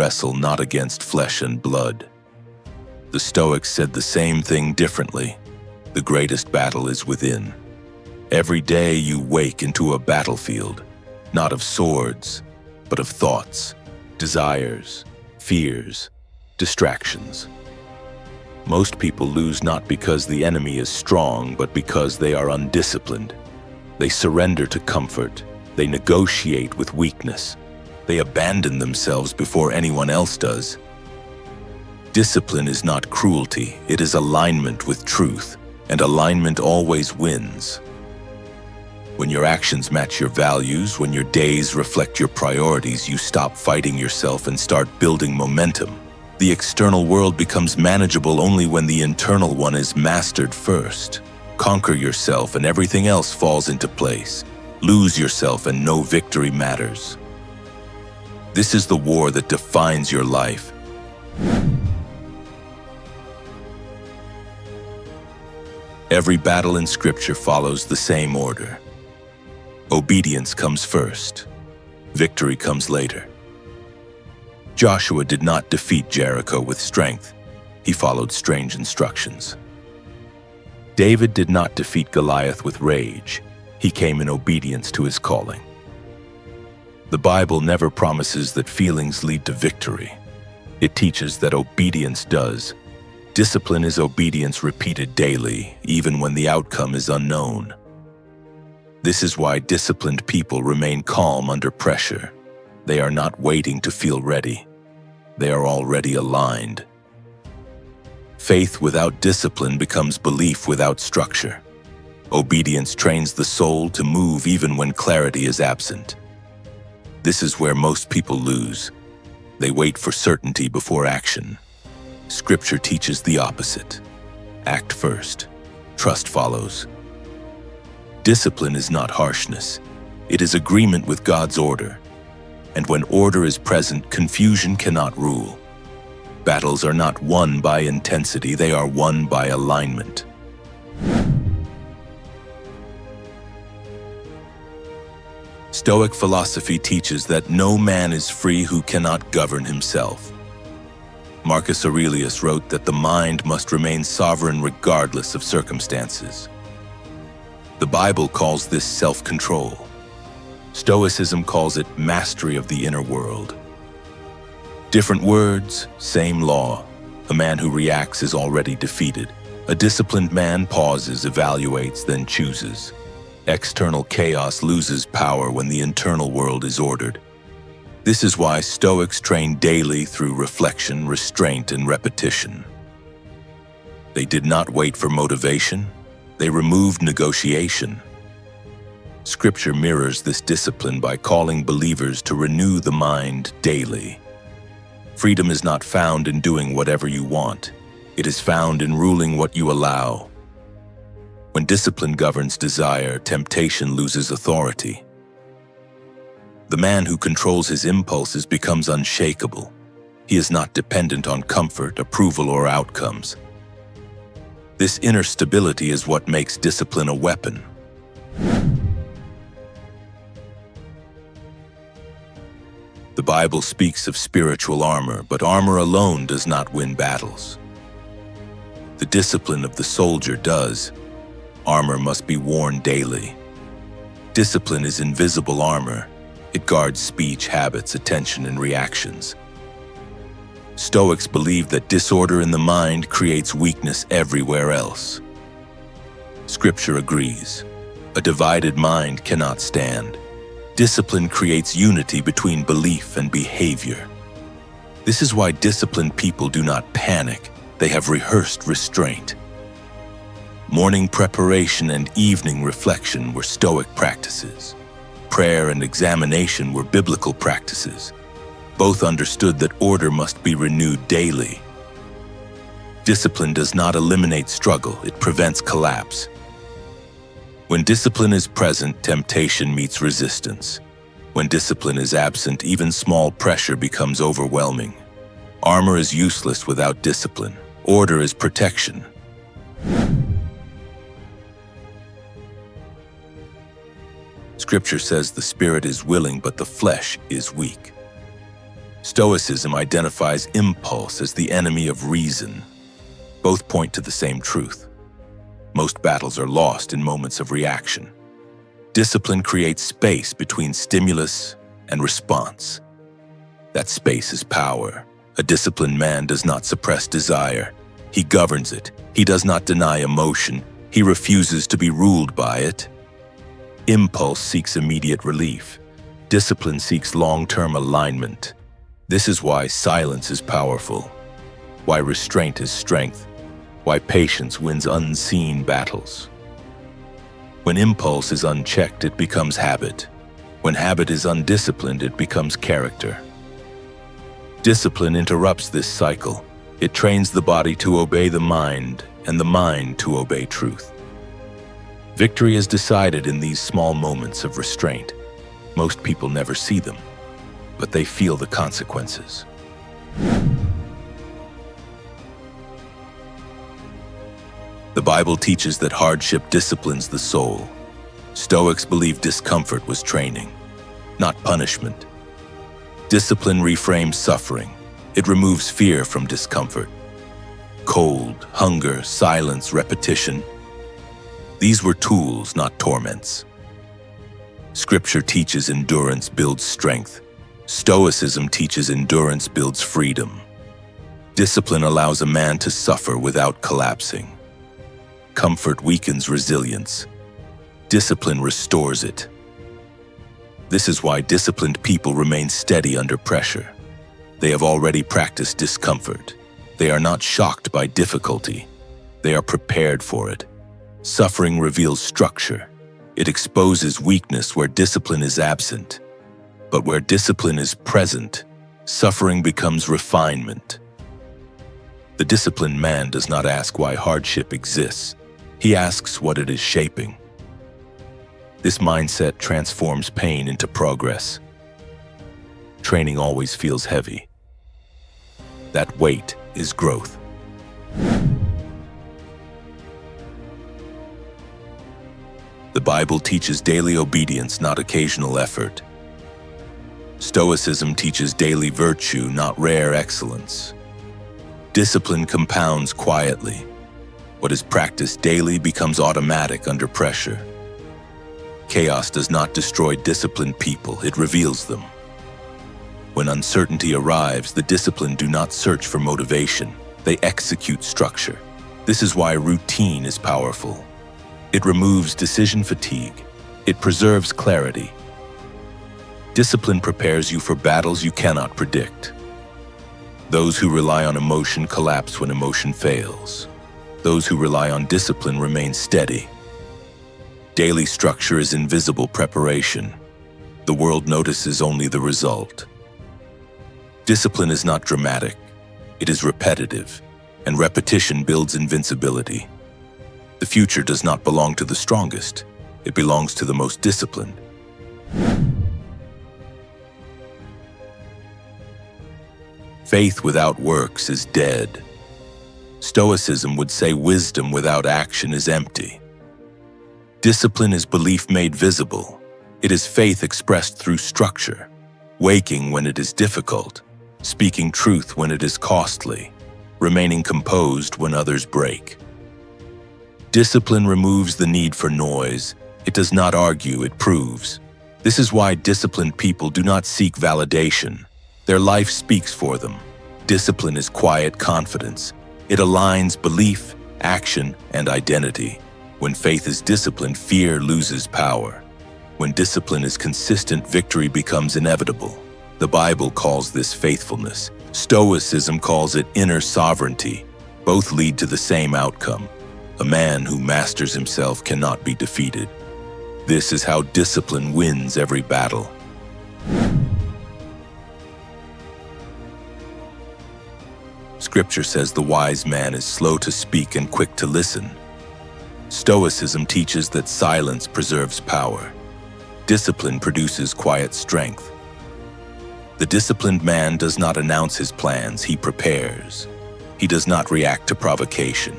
wrestle not against flesh and blood. The Stoics said the same thing differently. The greatest battle is within. Every day you wake into a battlefield, not of swords, but of thoughts, desires, fears, distractions. Most people lose not because the enemy is strong, but because they are undisciplined. They surrender to comfort. They negotiate with weakness. They abandon themselves before anyone else does. Discipline is not cruelty, it is alignment with truth, and alignment always wins. When your actions match your values, when your days reflect your priorities, you stop fighting yourself and start building momentum. The external world becomes manageable only when the internal one is mastered first. Conquer yourself and everything else falls into place. Lose yourself and no victory matters. This is the war that defines your life. Every battle in Scripture follows the same order. Obedience comes first. Victory comes later. Joshua did not defeat Jericho with strength. He followed strange instructions. David did not defeat Goliath with rage. He came in obedience to his calling. The Bible never promises that feelings lead to victory. It teaches that obedience does. Discipline is obedience repeated daily, even when the outcome is unknown. This is why disciplined people remain calm under pressure. They are not waiting to feel ready. They are already aligned. Faith without discipline becomes belief without structure. Obedience trains the soul to move even when clarity is absent. This is where most people lose. They wait for certainty before action. Scripture teaches the opposite. Act first. Trust follows. Discipline is not harshness. It is agreement with God's order. And when order is present, confusion cannot rule. Battles are not won by intensity, they are won by alignment. Stoic philosophy teaches that no man is free who cannot govern himself. Marcus Aurelius wrote that the mind must remain sovereign regardless of circumstances. The Bible calls this self-control. Stoicism calls it mastery of the inner world. Different words, same law. A man who reacts is already defeated. A disciplined man pauses, evaluates, then chooses. External chaos loses power when the internal world is ordered. This is why Stoics train daily through reflection, restraint, and repetition. They did not wait for motivation. They removed negotiation. Scripture mirrors this discipline by calling believers to renew the mind daily. Freedom is not found in doing whatever you want. It is found in ruling what you allow. When discipline governs desire, temptation loses authority. The man who controls his impulses becomes unshakable. He is not dependent on comfort, approval, or outcomes. This inner stability is what makes discipline a weapon. The Bible speaks of spiritual armor, but armor alone does not win battles. The discipline of the soldier does. Armor must be worn daily. Discipline is invisible armor. It guards speech, habits, attention, and reactions. Stoics believe that disorder in the mind creates weakness everywhere else. Scripture agrees. A divided mind cannot stand. Discipline creates unity between belief and behavior. This is why disciplined people do not panic. They have rehearsed restraint. Morning preparation and evening reflection were Stoic practices. Prayer and examination were biblical practices. Both understood that order must be renewed daily. Discipline does not eliminate struggle, it prevents collapse. When discipline is present, temptation meets resistance. When discipline is absent, even small pressure becomes overwhelming. Armor is useless without discipline. Order is protection. Scripture says the spirit is willing, but the flesh is weak. Stoicism identifies impulse as the enemy of reason. Both point to the same truth. Most battles are lost in moments of reaction. Discipline creates space between stimulus and response. That space is power. A disciplined man does not suppress desire. He governs it. He does not deny emotion. He refuses to be ruled by it. Impulse seeks immediate relief. Discipline seeks long-term alignment. This is why silence is powerful, why restraint is strength, why patience wins unseen battles. When impulse is unchecked, it becomes habit. When habit is undisciplined, it becomes character. Discipline interrupts this cycle. It trains the body to obey the mind and the mind to obey truth. Victory is decided in these small moments of restraint. Most people never see them, but they feel the consequences. The Bible teaches that hardship disciplines the soul. Stoics believe discomfort was training, not punishment. Discipline reframes suffering. It removes fear from discomfort. Cold, hunger, silence, repetition. These were tools, not torments. Scripture teaches endurance builds strength. Stoicism teaches endurance builds freedom. Discipline allows a man to suffer without collapsing. Comfort weakens resilience. Discipline restores it. This is why disciplined people remain steady under pressure. They have already practiced discomfort. They are not shocked by difficulty. They are prepared for it. Suffering reveals structure. It exposes weakness where discipline is absent. But where discipline is present, suffering becomes refinement. The disciplined man does not ask why hardship exists. He asks what it is shaping. This mindset transforms pain into progress. Training always feels heavy. That weight is growth. The Bible teaches daily obedience, not occasional effort. Stoicism teaches daily virtue, not rare excellence. Discipline compounds quietly. What is practiced daily becomes automatic under pressure. Chaos does not destroy disciplined people, it reveals them. When uncertainty arrives, the disciplined do not search for motivation, they execute structure. This is why routine is powerful. It removes decision fatigue. It preserves clarity. Discipline prepares you for battles you cannot predict. Those who rely on emotion collapse when emotion fails. Those who rely on discipline remain steady. Daily structure is invisible preparation. The world notices only the result. Discipline is not dramatic. It is repetitive, and repetition builds invincibility. The future does not belong to the strongest. It belongs to the most disciplined. Faith without works is dead. Stoicism would say wisdom without action is empty. Discipline is belief made visible. It is faith expressed through structure, waking when it is difficult, speaking truth when it is costly, remaining composed when others break. Discipline removes the need for noise. It does not argue, it proves. This is why disciplined people do not seek validation. Their life speaks for them. Discipline is quiet confidence. It aligns belief, action, and identity. When faith is disciplined, fear loses power. When discipline is consistent, victory becomes inevitable. The Bible calls this faithfulness. Stoicism calls it inner sovereignty. Both lead to the same outcome. A man who masters himself cannot be defeated. This is how discipline wins every battle. Scripture says the wise man is slow to speak and quick to listen. Stoicism teaches that silence preserves power. Discipline produces quiet strength. The disciplined man does not announce his plans, he prepares. He does not react to provocation.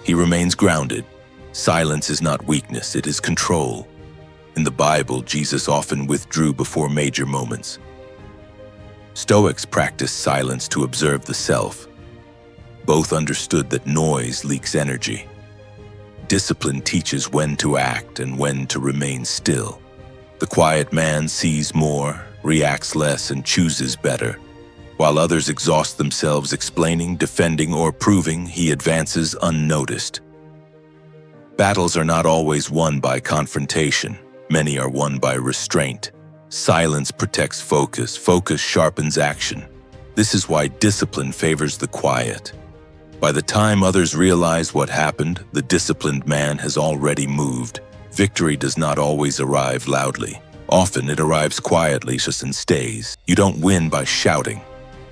He remains grounded. Silence is not weakness, it is control. In the Bible, Jesus often withdrew before major moments. Stoics practiced silence to observe the self. Both understood that noise leaks energy. Discipline teaches when to act and when to remain still. The quiet man sees more, reacts less, and chooses better. While others exhaust themselves explaining, defending, or proving, he advances unnoticed. Battles are not always won by confrontation. Many are won by restraint. Silence protects focus. Focus sharpens action. This is why discipline favors the quiet. By the time others realize what happened, the disciplined man has already moved. Victory does not always arrive loudly. Often it arrives quietly and stays. You don't win by shouting.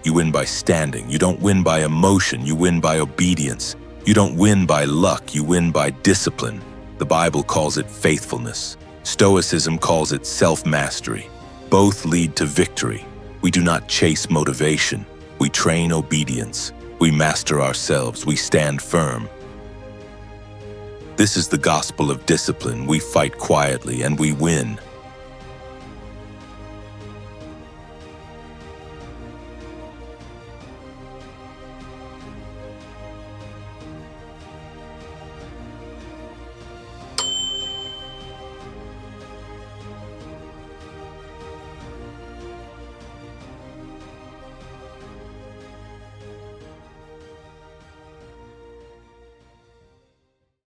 You win by standing. You don't win by emotion. You win by obedience. You don't win by luck. You win by discipline. The Bible calls it faithfulness. Stoicism calls it self-mastery. Both lead to victory. We do not chase motivation. We train obedience. We master ourselves. We stand firm. This is the gospel of discipline. We fight quietly and we win.